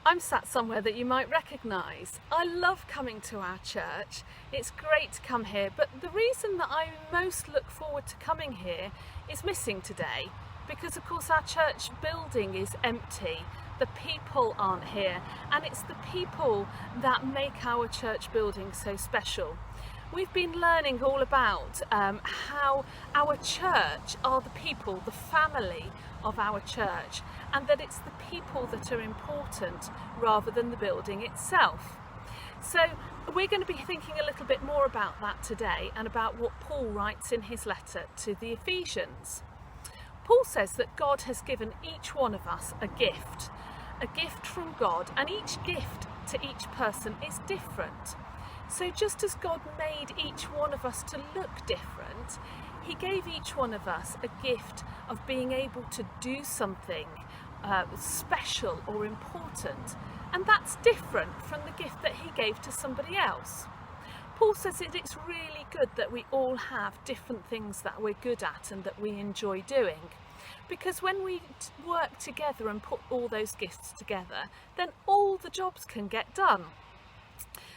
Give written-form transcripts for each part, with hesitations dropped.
I'm sat somewhere that you might recognise. I love coming to our church. It's great to come here, but the reason that I most look forward to coming here is missing today, because of course our church building is empty. The people aren't here, and it's the people that make our church building so special. We've been learning all about how our church are the people, the family of our church, and that it's the people that are important rather than the building itself. So we're going to be thinking a little bit more about that today, and about what Paul writes in his letter to the Ephesians. Paul says that God has given each one of us a gift from God, and each gift to each person is different. So just as God made each one of us to look different, he gave each one of us a gift of being able to do something special or important, and that's different from the gift that he gave to somebody else. Paul says that it's really good that we all have different things that we're good at and that we enjoy doing, because when we work together and put all those gifts together, then all the jobs can get done.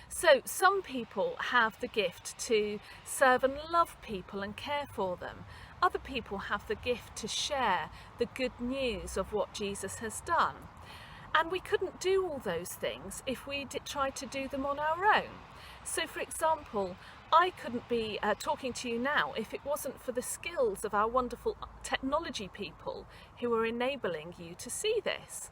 So some people have the gift to serve and love people and care for them. Other people have the gift to share the good news of what Jesus has done. And we couldn't do all those things if we tried to do them on our own. So for example, I couldn't be talking to you now if it wasn't for the skills of our wonderful technology people who are enabling you to see this.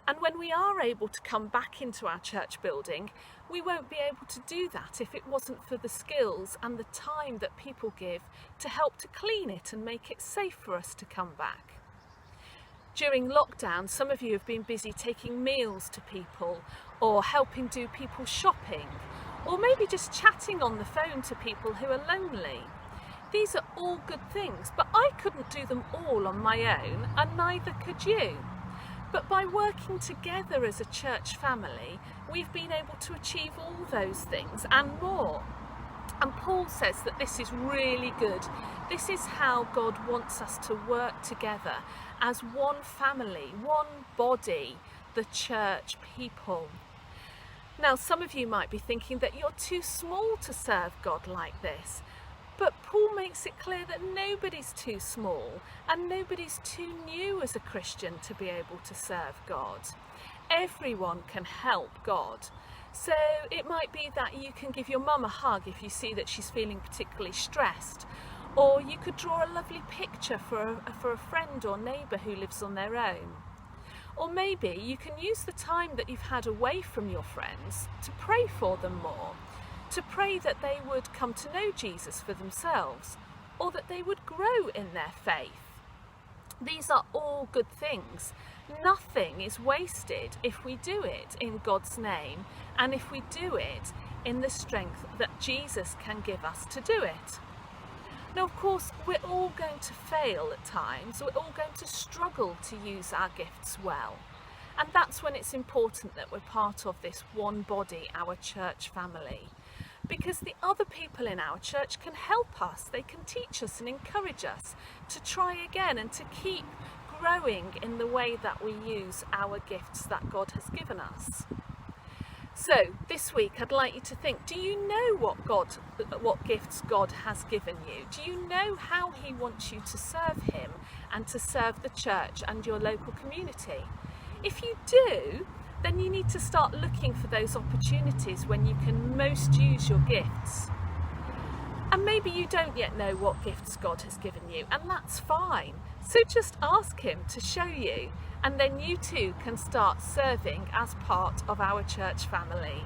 And when we are able to come back into our church building, we won't be able to do that if it wasn't for the skills and the time that people give to help to clean it and make it safe for us to come back. During lockdown, some of you have been busy taking meals to people, or helping do people's shopping, or maybe just chatting on the phone to people who are lonely. These are all good things, but I couldn't do them all on my own, and neither could you. But by working together as a church family, we've been able to achieve all those things and more. And Paul says that this is really good. This is how God wants us to work together as one family, one body, the church people. Now, some of you might be thinking that you're too small to serve God like this. But Paul makes it clear that nobody's too small and nobody's too new as a Christian to be able to serve God. Everyone can help God. So it might be that you can give your mum a hug if you see that she's feeling particularly stressed, or you could draw a lovely picture for a friend or neighbour who lives on their own. Or maybe you can use the time that you've had away from your friends to pray for them more, to pray that they would come to know Jesus for themselves, or that they would grow in their faith. These are all good things. Nothing is wasted if we do it in God's name, and if we do it in the strength that Jesus can give us to do it. Now, of course, we're all going to fail at times. We're all going to struggle to use our gifts well. And that's when it's important that we're part of this one body, our church family. Because the other people in our church can help us. They can teach us and encourage us to try again and to keep growing in the way that we use our gifts that God has given us. So this week I'd like you to think, do you know what gifts God has given you? Do you know how he wants you to serve him and to serve the church and your local community? If you do, then you need to start looking for those opportunities when you can most use your gifts. And maybe you don't yet know what gifts God has given you, and that's fine. So just ask him to show you, and then you too can start serving as part of our church family.